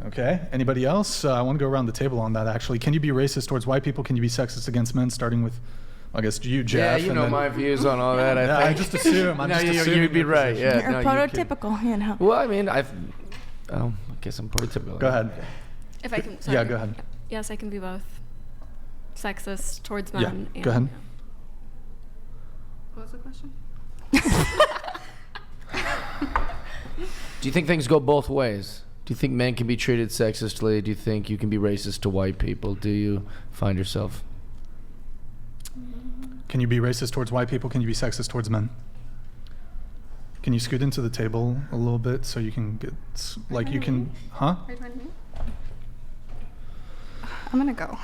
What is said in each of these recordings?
Okay. Anybody else? I want to go around the table on that, actually. Can you be racist towards white people? Can you be sexist against men, starting with, I guess, you, Jeff? Yeah, you know my views on all that, I think. just assume. You'd be right. Yeah, You're prototypical, you know. Well, I mean, I guess I'm prototypical. Go ahead. If I can, sorry. Yeah, go ahead. Yes, I can be both. Sexist towards men. Yeah, and, go ahead. What was the question? Do you think things go both ways? Do you think men can be treated sexistly? Do you think you can be racist to white people? Do you find yourself? Can you be racist towards white people? Can you be sexist towards men? Can you scoot into the table a little bit so you can get, like you can, huh? Are you trying to me? I'm gonna go.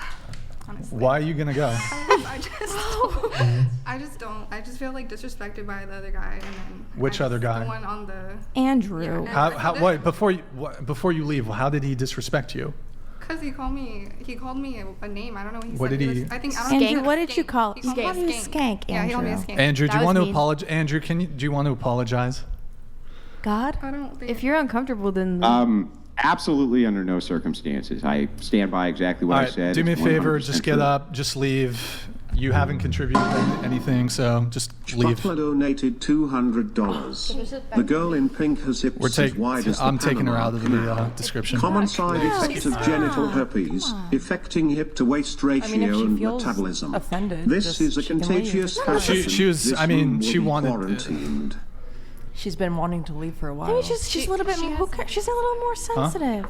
Honestly. Why are you gonna go? I just feel like disrespected by the other guy, and then Which other guy? The one on the Andrew. Wait, before you leave, how did he disrespect you? Because he called me a name. I don't know what he What said. did he? I think I don't Andrew, know. what did you call? He called me a Skank, Yeah, he called me a Andrew. skank. Andrew, do That you want to was mean. apologize? Andrew, do you want to apologize? God? I don't think. If you're uncomfortable, then Absolutely under no circumstances. I stand by exactly what All I right, said. do me a It's favor, 100% just get true. up, just leave. You haven't contributed anything, so just leave. Butler donated $200. The girl in pink has hips as wide as the I'm taking her Panama out of the Canal. description. Common side effect of genital herpes, affecting hip-to-waist ratio and metabolism. offended, This just is a she can contagious leave. pathogen. She was. This I mean, room will she be wanted. quarantined. she's been wanting to leave for a while. Maybe she's a little bit more. She's a little more sensitive.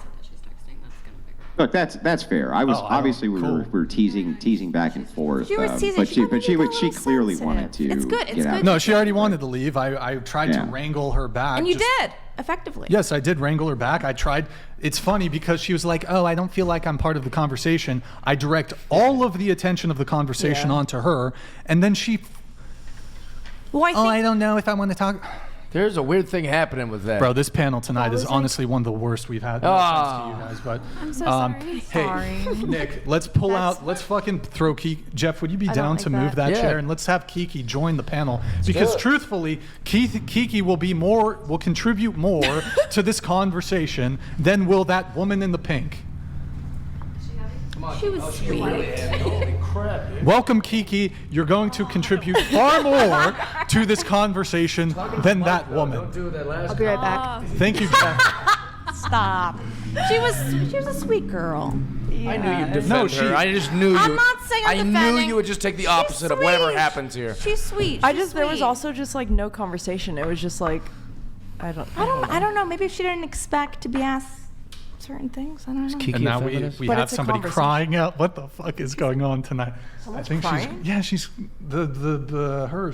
Look, that's fair. I was obviously we were teasing back and forth. You were teasing, but she she probably clearly sensitive. wanted to. It's good, it's get out. good. No, she already wanted to leave. I tried to Yeah. wrangle her back. And you did, effectively. Yes, I did wrangle her back. I tried. It's funny because she was like, "Oh, I don't feel like I'm part of the conversation." I direct all of the attention of the conversation onto her, and then she. Well, I don't know if I want to talk. There's a weird thing happening with that. Bro, this panel tonight is honestly one of the worst we've had. No offense to you guys, but I'm so sorry. Hey, Nick, let's pull out. Let's fucking throw Kiki. Jeff, would you be down to move that chair and let's have Kiki join the panel because truthfully, Kiki will contribute more to this conversation than will that woman in the pink. She was sweet. Holy crap, dude. Welcome, Kiki. You're going to contribute far more to this conversation than that woman. Don't do that last I'll be right back. Thank you, Jeff. Stop. She was a sweet girl. I knew you'd defend No, her. I just knew you. I'm not saying I'm I knew defending. you would just take the She's opposite of whatever sweet. happens here. She's sweet. There was also just like no conversation. It was just like, I don't know. Maybe she didn't expect to be asked certain things. I don't know. Kiki And now a we feminist? have it's a somebody conversation. crying out. What the fuck is going on tonight? Someone's I think crying? she's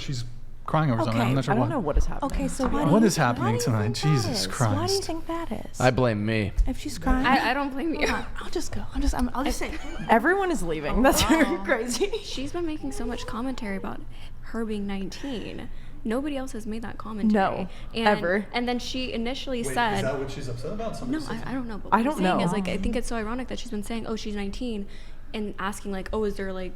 she's crying over something. I'm not sure I don't what. know what is happening. Okay, so What is happening tonight? Jesus Christ. Why do you Christ. think that is? I blame me. If she's crying, I don't blame you. I'll just go. I'll just say. Everyone is leaving. That's crazy. She's been making so much commentary about her being 19. Nobody else has made that commentary. No, ever. And then she initially said, Is that what she's upset about? no, I don't know. But I what don't I'm saying know. is, like, I think it's so ironic that she's been saying, oh, she's 19, and asking, like, oh, is there, like...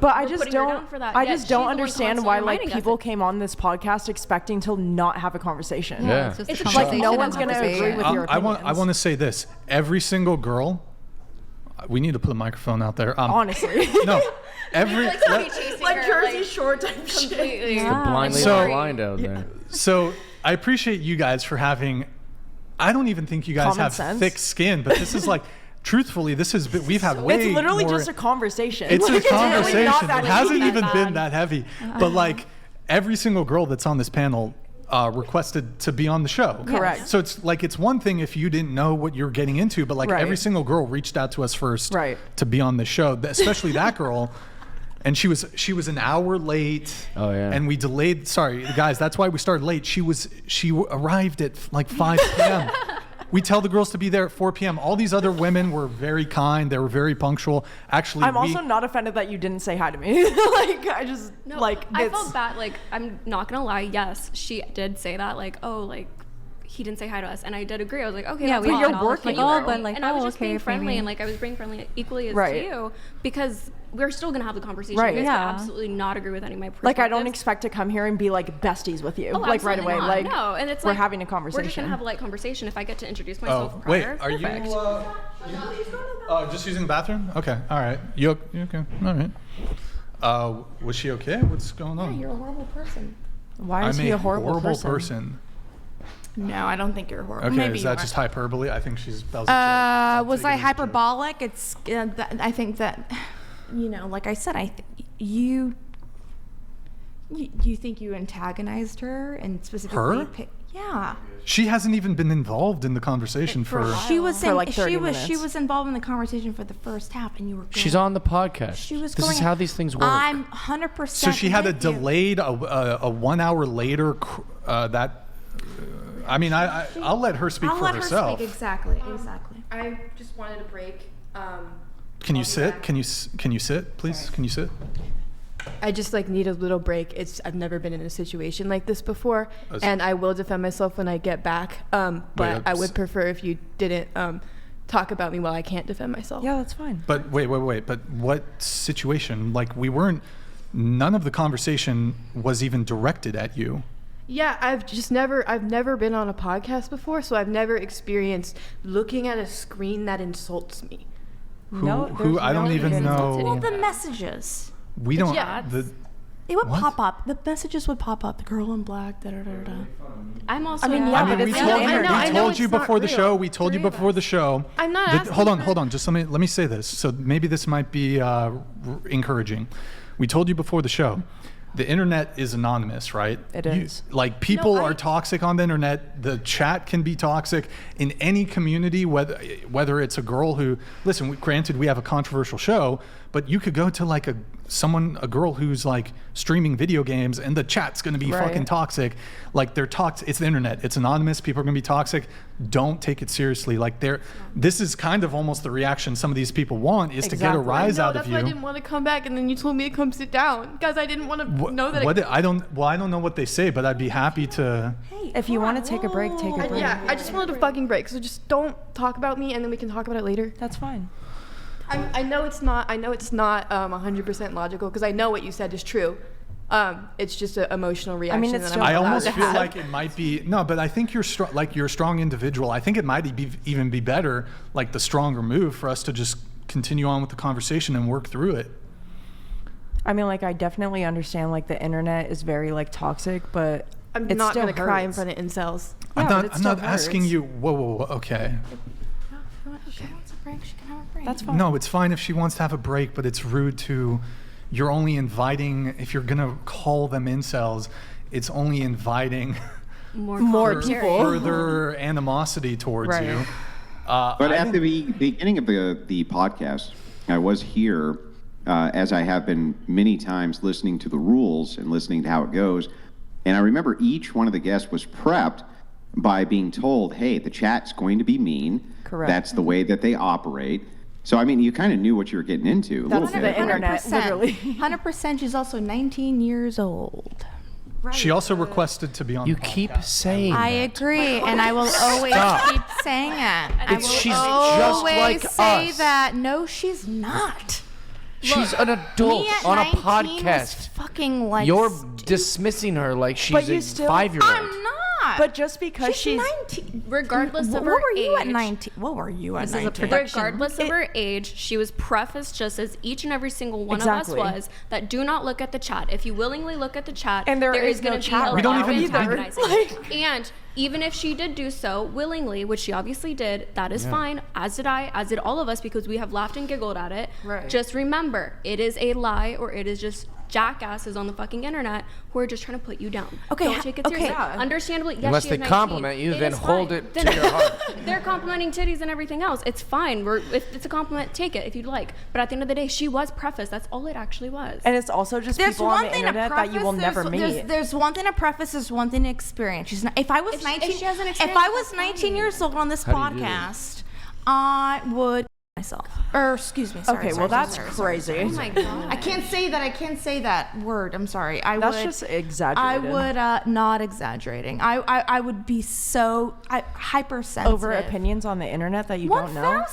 But I We're just putting her don't. down for that, I yet just she's don't the one understand constantly why like reminding us people it. came on this podcast expecting to not have a conversation. Yeah. It's just It's a just Like conversation no and one's gonna conversation. agree with your I opinions. want to say this. Every single girl. We need to put a microphone out there. Honestly. No. Every. like Jersey Shore type shit. Completely. The blind leading So- the blind out there. So I appreciate you guys for having. I don't even think you guys Common have sense. thick skin, but this is like. Truthfully, we've had way It's literally more, just a conversation. It's Like, a conversation. really not that It hasn't heavy. even been that heavy. But like every single girl that's on this panel requested to be on the show. Correct. So it's like it's one thing if you didn't know what you're getting into, but like Right. every single girl reached out to us first Right. to be on the show, especially that girl. And she was an hour late. Oh, yeah. And we delayed. Sorry, guys, that's why we started late. She arrived at like 5 p.m. We tell the girls to be there at 4 p.m. All these other women were very kind. They were very punctual. Actually, I'm also not offended that you didn't say hi to me. Like I just No, I felt bad. Like, I'm not gonna lie. Yes, she did say that. Like, oh, like he didn't say hi to us, and I did agree. I was like, okay, Yeah, that's but fine. you're I'll working. let you Oh, know. but like, and I was oh, just okay, being friendly, maybe. and like I was being friendly equally as Right. to you, because we're still gonna have the conversation. Right. You guys Yeah. could absolutely not agree with any of my perspectives. Like, I don't expect to come here and be like besties with you, Oh, like right absolutely away. not. Like, no, and it's we're like, having a We're just conversation. gonna have a light conversation. If I get to introduce myself Oh, wait, prior, are perfect. you just using the bathroom? Okay, all right. You okay? All right. Was she okay? What's going on? Yeah, you're a horrible person. Why is he a horrible person? No, I don't think you're horrible. Okay, Maybe is you that are. just hyperbole? I think that was a joke. I'll Was take I it as a joke. hyperbolic? It's. I think that, like I said, you think you antagonized her and specifically. Her? Yeah. She hasn't even been involved in the conversation for. She was For like 30 she minutes. was involved in the conversation for the first half, and you were. She's going- on the podcast. She was. This going, is how these things work. I'm 100%. So she had a with you. delayed, a 1 hour later. I mean, I'll let her speak I'll for let herself. her speak. Exactly. I just wanted a break. Can you I'll be sit? back. Can you sit, please? Sorry. Can you sit? I just need a little break. I've never been in a situation like this before, and I will defend myself when I get back. But I would prefer if you didn't talk about me while I can't defend myself. Yeah, that's fine. But wait. But what situation? Like none of the conversation was even directed at you. Yeah, I've never been on a podcast before, so I've never experienced looking at a screen that insults me. Who I don't even know. Well, the messages. We don't. Yeah. It would What? pop up. The messages would pop up. The girl in black. Da da da da. I'm also. I mean, I yeah, mean, but we it's told the you. internet. I We know told it's you not before the real. show. We told you Three of before us. the show. I'm not asking Hold on. Just let me say this. So maybe this might be encouraging. We told you before the show. The internet is anonymous, right? It is. Like people are toxic on the internet. The chat can be toxic in any community, whether it's a girl who, listen, granted we have a controversial show, but you could go to like a girl who's like streaming video games and the chat's going to be Right. fucking toxic. Like they're toxic. It's the internet. It's anonymous. People are going to be toxic. Don't take it seriously. Like this is kind of almost the reaction some of these people want is to get a Exactly. rise out That's of why I you. didn't want to come back, and then you told me to come sit down because I didn't want to know that. I don't know what they say, but I'd be happy to. If you want to take a break, take a break. Yeah, I just wanted a fucking break. So just don't talk about me, and then we can talk about it later. That's fine. I know it's not 100% logical because I know what you said is true. It's just an emotional reaction. it's that still- I'm I allowed almost to feel have. like it might be no, but I think you're a strong individual. I think it might even be better, like the stronger move for us to just continue on with the conversation and work through it. I mean, like, I definitely understand, like, the internet is very, like, toxic, but I'm it not still gonna cry in hurts. front of incels. Yeah, but it I'm still not asking hurts. you. Whoa. Okay. If she wants a break, she can have a break. That's fine. No, it's fine if she wants to have a break, but it's rude to. You're only inviting. If you're gonna call them incels, it's only inviting More people. further animosity towards Right. you. But at the beginning of the podcast, I was here, as I have been many times, listening to the rules and listening to how it goes. And I remember each one of the guests was prepped by being told, hey, the chat's going to be mean. Correct. That's the way that they operate. So, I mean, you kind of knew what you were getting into a little That's bit. the right? internet, literally. 100%. She's also 19 years old. She also requested to be on. You the keep podcast. saying I that. agree, and I will always Stop. keep saying it. I will She's just always like say us. that. No, she's not. She's an adult Me at on a 19 was podcast. fucking like. You're dismissing her like she's But you a still- 5-year-old. I'm not. But just because she's she's 19. Regardless of What her were you at age. 19? What were you at This is a 19? production. Regardless of her age, she was prefaced just as each and every single one Exactly. of us was that do not look at the chat. If you willingly look at the chat, And there is going no to chat be a right now lot of either. antagonizing. And even if she did do so willingly, which she obviously did, that is fine. As did I, as did all of us, because we have laughed and giggled at it. Right. Just remember, it is a lie, or it is just jackasses on the fucking internet who are just trying to put you down. Okay, Don't take it okay. seriously. Yeah. Understandably, yes, Unless she they is 19. compliment you, then is hold fine. it Then- to your heart. They're complimenting titties and everything else. It's fine. If it's a compliment, take it if you'd like. But at the end of the day, she was prefaced. That's all it actually was. And it's also just There's people on one the thing to internet preface. that you will never meet. There's one thing to preface. There's one thing to experience. She's not, if I was If 19, she hasn't if I experienced was it, 19 years old on this How do you do podcast, I would. myself. Or excuse me. Sorry, Okay, sorry, well, sorry, that's sorry, crazy. sorry. Oh my god. I can't say that. I can't say that word. I'm sorry. That's just exaggerated. I would not exaggerating. I would be so hypersensitive over opinions on the internet that you don't know.